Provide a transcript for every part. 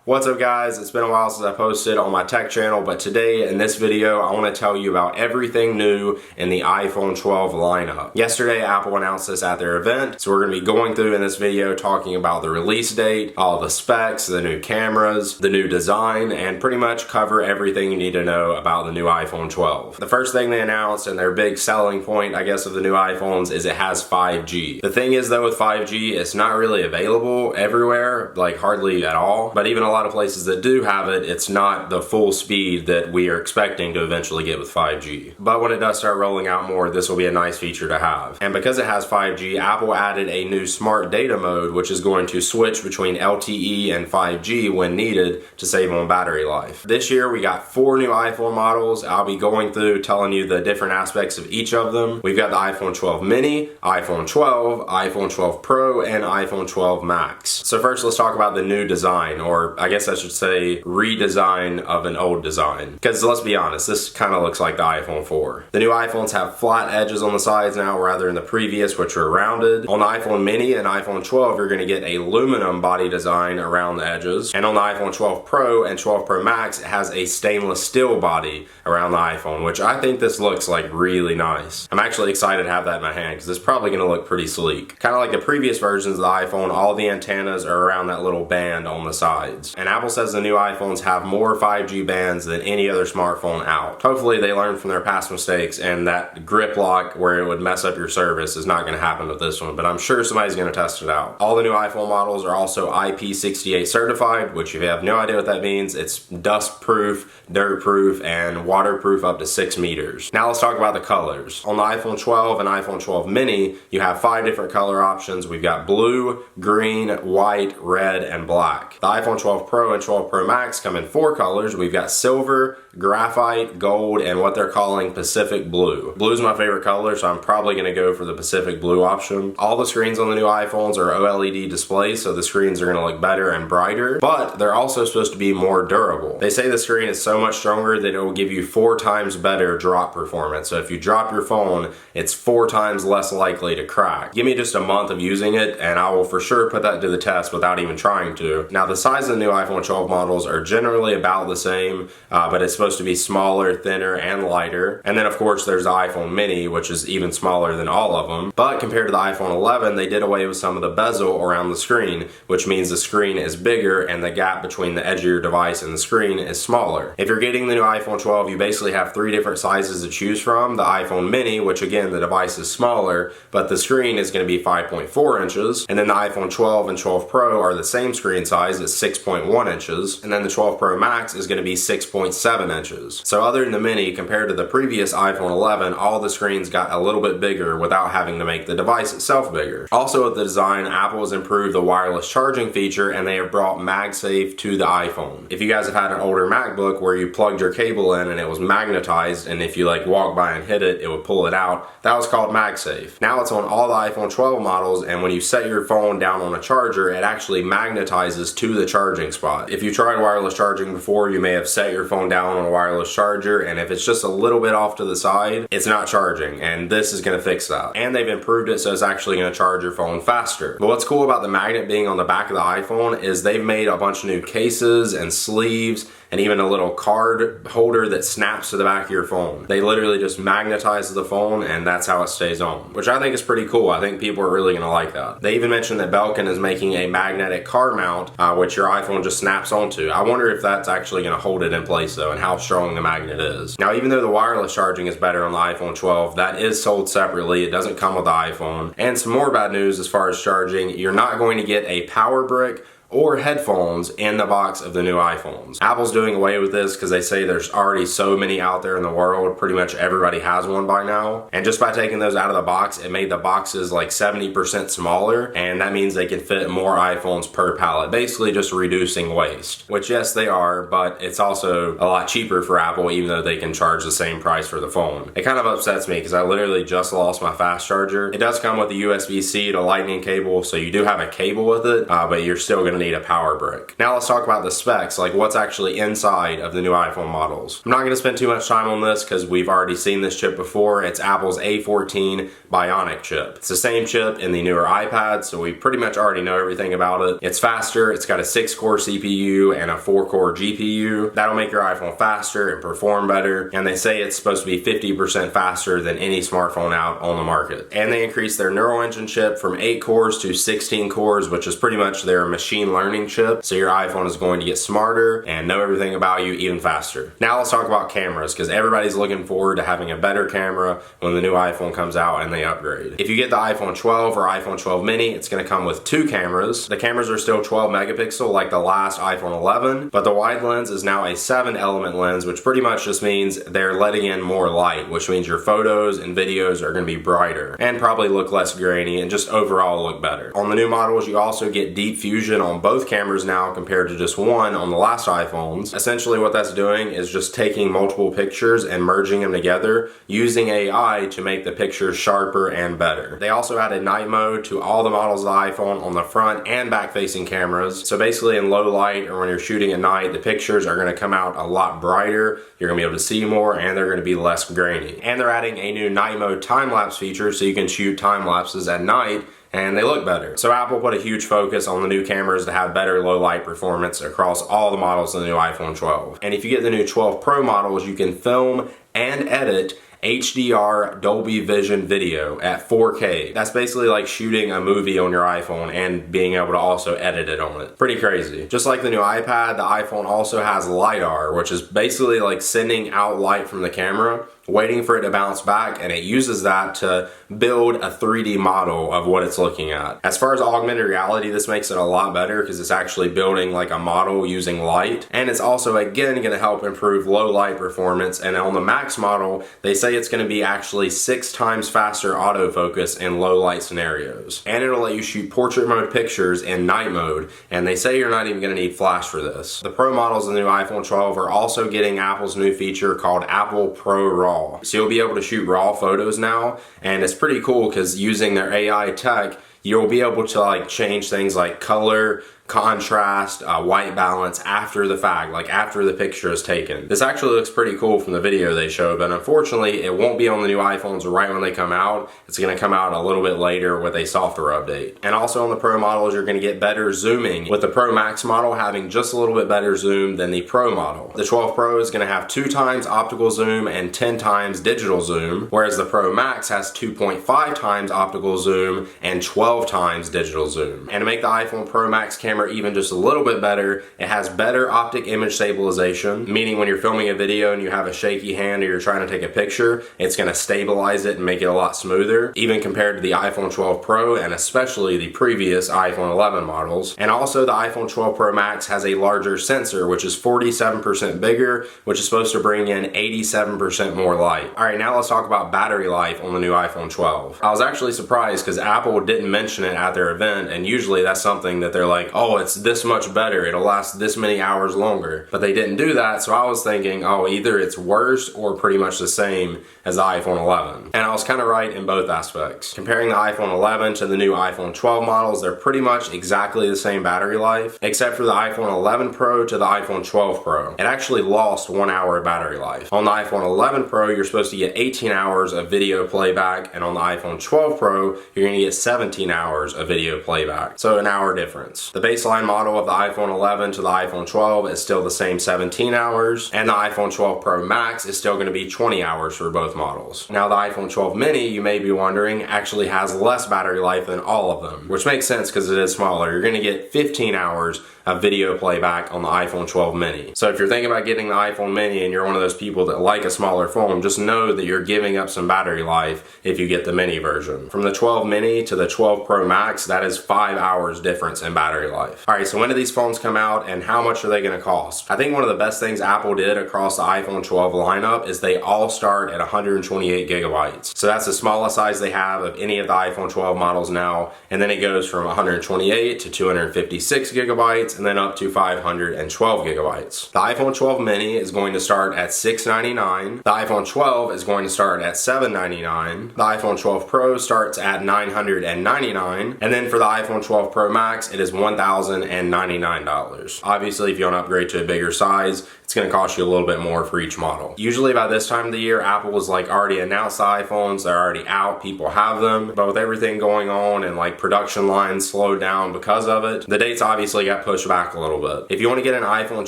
What's up guys, it's been a while since I posted on my tech channel, but today in this video I want to tell you about everything new in the iPhone 12 lineup. Yesterday Apple announced this at their event, so we're going to be going through in this video talking about the release date, all the specs, the new cameras, the new design, and pretty much cover everything you need to know about the new iPhone 12. The first thing they announced, and their big selling point I guess of the new iPhones, is it has 5G. The thing is though with 5G, it's not really available everywhere, like hardly at all, but even a lot of places that do have it, it's not the full speed that we are expecting to eventually get with 5G. But when it does start rolling out more, this will be a nice feature to have. And because it has 5G, Apple added a new smart data mode, which is going to switch between LTE and 5G when needed to save on battery life. This year we got 4 new iPhone models. I'll be going through telling you the different aspects of each of them. We've got the iPhone 12 mini, iPhone 12, iPhone 12 Pro, and iPhone 12 Max. So first let's talk about the new design, or I guess I should say redesign of an old design. Because let's be honest, this kind of looks like the iPhone 4. The new iPhones have flat edges on the sides now rather than the previous, which were rounded. On the iPhone mini and iPhone 12, you're going to get a aluminum body design around the edges. And on the iPhone 12 Pro and 12 Pro Max, it has a stainless steel body around the iPhone, which I think this looks like really nice. I'm actually excited to have that in my hand because it's probably going to look pretty sleek. Kind of like the previous versions of the iPhone, all the antennas are around that little band on the sides. And Apple says the new iPhones have more 5G bands than any other smartphone out. Hopefully they learned from their past mistakes and that grip lock where it would mess up your service is not going to happen with this one, but I'm sure somebody's going to test it out. All the new iPhone models are also IP68 certified, which if you have no idea what that means, it's dust proof, dirt proof, and waterproof up to 6 meters. Now let's talk about the colors. On the iPhone 12 and iPhone 12 mini, you have 5 different color options. We've got blue, green, white, red, and black. The iPhone 12 Pro and 12 Pro Max come in 4 colors. We've got silver, graphite, gold, and what they're calling Pacific Blue. Blue is my favorite color, so I'm probably going to go for the Pacific Blue option. All the screens on the new iPhones are OLED displays, so the screens are going to look better and brighter, but they're also supposed to be more durable. They say the screen is so much stronger that it will give you 4 times better drop performance. So if you drop your phone, it's 4 times less likely to crack. Give me just a month of using it, and I will for sure put that to the test without even trying to. Now the size of the new iPhone 12 models are generally about the same, but it's supposed to be smaller, thinner, and lighter. And then of course there's the iPhone mini, which is even smaller than all of them. But compared to the iPhone 11, they did away with some of the bezel around the screen, which means the screen is bigger and the gap between the edge of your device and the screen is smaller. If you're getting the new iPhone 12, you basically have 3 different sizes to choose from. The iPhone mini, which again, the device is smaller, but the screen is going to be 5.4 inches. And then the iPhone 12 and 12 Pro are the same screen size at 6.1 inches. And then the 12 Pro Max is going to be 6.7 inches. So other than the mini, compared to the previous iPhone 11, all the screens got a little bit bigger without having to make the device itself bigger. Also with the design, Apple has improved the wireless charging feature and they have brought MagSafe to the iPhone. If you guys have had an older MacBook where you plugged your cable in and it was magnetized, and if you like walk by and hit it, it would pull it out, that was called MagSafe. Now it's on all the iPhone 12 models, and when you set your phone down on a charger, it actually magnetizes to the charging spot. If you tried wireless charging before, you may have set your phone down on a wireless charger, and if it's just a little bit off to the side, it's not charging, and this is going to fix that. And they've improved it so it's actually going to charge your phone faster. But what's cool about the magnet being on the back of the iPhone is they've made a bunch of new cases and sleeves and even a little card holder that snaps to the back of your phone. They literally just magnetize the phone and that's how it stays on, which I think is pretty cool. I think people are really gonna like that. They even mentioned that Belkin is making a magnetic car mount, which your iPhone just snaps onto. I wonder if that's actually gonna hold it in place though, and how strong the magnet is. Now, even though the wireless charging is better on the iPhone 12, that is sold separately. It doesn't come with the iPhone. And some more bad news as far as charging, you're not going to get a power brick or headphones in the box of the new iPhones. Apple's doing away with this because they say there's already so many out there in the world. Pretty much everybody has one by now. And just by taking those out of the box, it made the boxes like 70% smaller, and that means they can fit more iPhones per pallet, basically just reducing waste. Which yes, they are, but it's also a lot cheaper for Apple, even though they can charge the same price for the phone. It kind of upsets me because I literally just lost my fast charger. It does come with a USB-C to lightning cable, so you do have a cable with it, but you're still gonna need a power brick. Now let's talk about the specs, like what's actually inside of the new iPhone models. I'm not going to spend too much time on this because we've already seen this chip before. It's Apple's A14 Bionic chip. It's the same chip in the newer iPads, so we pretty much already know everything about it. It's faster, it's got a 6-core CPU and a 4-core GPU. That'll make your iPhone faster and perform better, and they say it's supposed to be 50% faster than any smartphone out on the market. And they increased their neural engine chip from 8 cores to 16 cores, which is pretty much their machine learning chip, so your iPhone is going to get smarter and know everything about you even faster. Now let's talk about cameras, because everybody's looking forward to having a better camera when the new iPhone comes out and they upgrade. If you get the iPhone 12 or iPhone 12 mini, it's going to come with 2 cameras. The cameras are still 12 megapixel like the last iPhone 11, but the wide lens is now a 7-element lens, which pretty much just means they're letting in more light, which means your photos and videos are going to be brighter and probably look less grainy and just overall look better. On the new models, you also get deep fusion on both cameras now compared to just one on the last iPhones. Essentially what that's doing is just taking multiple pictures and merging them together using AI to make the pictures sharper and better. They also added night mode to all the models of the iPhone on the front and back facing cameras. So basically in low light or when you're shooting at night, the pictures are going to come out a lot brighter, you're going to be able to see more, and they're going to be less grainy. And they're adding a new night mode time-lapse feature so you can shoot time lapses at night and they look better. So Apple put a huge focus on the new cameras to have better low light performance across all the models of the new iPhone 12. And if you get the new 12 Pro models, you can film and edit HDR Dolby Vision video at 4K. That's basically like shooting a movie on your iPhone and being able to also edit it on it. Pretty crazy. Just like the new iPad, the iPhone also has LiDAR, which is basically like sending out light from the camera, waiting for it to bounce back, and it uses that to build a 3D model of what it's looking at. As far as augmented reality, this makes it a lot better because it's actually building like a model using light, and it's also again going to help improve low light performance. And on the Max model, they say it's going to be actually 6 times faster autofocus in low light scenarios, and it'll let you shoot portrait mode pictures in night mode, and they say you're not even going to need flash for this. The Pro models of the new iPhone 12 are also getting Apple's new feature called Apple Pro RAW. So you'll be able to shoot raw photos now, and it's pretty cool because using their AI tech, you'll be able to like change things like color, contrast, white balance after the fact, like after the picture is taken. This actually looks pretty cool from the video they showed, but unfortunately it won't be on the new iPhones right when they come out. It's going to come out a little bit later with a software update. And also on the Pro models, you're going to get better zooming, with the Pro Max model having just a little bit better zoom than the Pro model. The 12 Pro is going to have 2 times optical zoom and 10 times digital zoom, whereas the Pro Max has 2.5 times optical zoom and 12 times digital zoom. And to make the iPhone Pro Max camera even just a little bit better, it has better optic image stabilization, meaning when you're filming a video and you have a shaky hand or you're trying to take a picture, it's going to stabilize it and make it a lot smoother, even compared to the iPhone 12 Pro and especially the previous iPhone 11 models. And also the iPhone 12 Pro Max has a larger sensor, which is 47% bigger, which is supposed to bring in 87% more light. Alright, now let's talk about battery life on the new iPhone 12. I was actually surprised because Apple didn't mention it at their event, and usually that's something that they're like, oh, it's this much better, it'll last this many hours longer. But they didn't do that, so I was thinking, oh, either it's worse or pretty much the same as the iPhone 11. And I was kind of right in both aspects. Comparing the iPhone 11 to the new iPhone 12 models, they're pretty much exactly the same battery life, except for the iPhone 11 Pro to the iPhone 12 Pro. It actually lost 1 hour of battery life. On the iPhone 11 Pro, you're supposed to get 18 hours of video playback, and on the iPhone 12 Pro, you're going to get 17 hours of video playback. So an hour difference. The baseline model of the iPhone 11 to the iPhone 12 is still the same 17 hours, and the iPhone 12 Pro Max is still going to be 20 hours for both models. Now the iPhone 12 mini, you may be wondering, actually has less battery life than all of them, which makes sense because it is smaller. You're going to get 15 hours of video playback on the iPhone 12 mini. So if you're thinking about getting the iPhone mini and you're one of those people that like a smaller phone, just know that you're giving up some battery life if you get the mini version. From the 12 mini to the 12 Pro Max, that is 5 hours difference in battery life. Alright, so when do these phones come out and how much are they going to cost? I think one of the best things Apple did across the iPhone 12 lineup is they all start at 128 gigabytes. So that's the smallest size they have of any of the iPhone 12 models now, and then it goes from 128 to 256 gigabytes and then up to 512 gigabytes. The iPhone 12 mini is going to start at $699. The iPhone 12 is going to start at $799. The iPhone 12 Pro starts at $999. And then for the iPhone 12 Pro Max, it is $1,099. $1,099. Obviously, if you want to upgrade to a bigger size, it's going to cost you a little bit more for each model. Usually by this time of the year, Apple was like already announced the iPhones. They're already out. People have them. But with everything going on and like production lines slowed down because of it, the dates obviously got pushed back a little bit. If you want to get an iPhone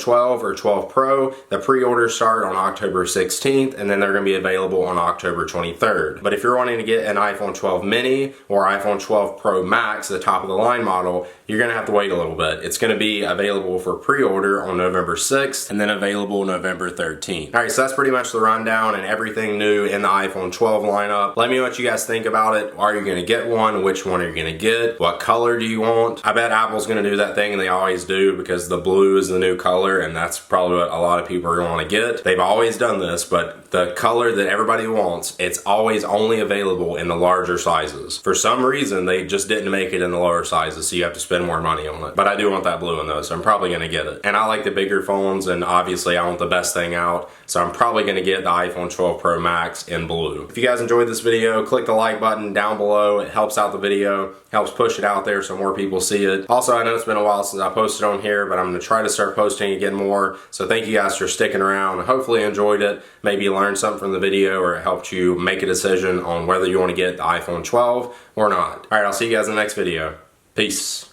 12 or 12 Pro, the pre-orders start on October 16th and then they're going to be available on October 23rd. But if you're wanting to get an iPhone 12 mini or iPhone 12 Pro Max, the top of the line model, you're going to have to wait a little bit. It's going to be available for pre-order on November 6th and then available November 13th. Alright, so that's pretty much the rundown and everything new in the iPhone 12 lineup. Let me know what you guys think about it. Are you going to get one? Which one are you going to get? What color do you want? I bet Apple's going to do that thing they always do because the blue is the new color and that's probably what a lot of people are going to want to get. They've always done this, but the color that everybody wants, it's always only available in the larger sizes. For some reason, they just didn't make it in the lower sizes, so you have to spend more money on it. But I do want that blue one though, so I'm probably going to get it. And I like the bigger phones, and obviously I want the best thing out, so I'm probably going to get the iPhone 12 Pro Max in blue. If you guys enjoyed this video, click the like button down below. It helps out the video, helps push it out there so more people see it. Also, I know it's been a while since I posted on here, but I'm going to try to start posting again more. So thank you guys for sticking around. Hopefully you enjoyed it. Maybe you learned something from the video or it helped you make a decision on whether you want to get the iPhone 12 or not. Alright, I'll see you guys in the next video. Peace.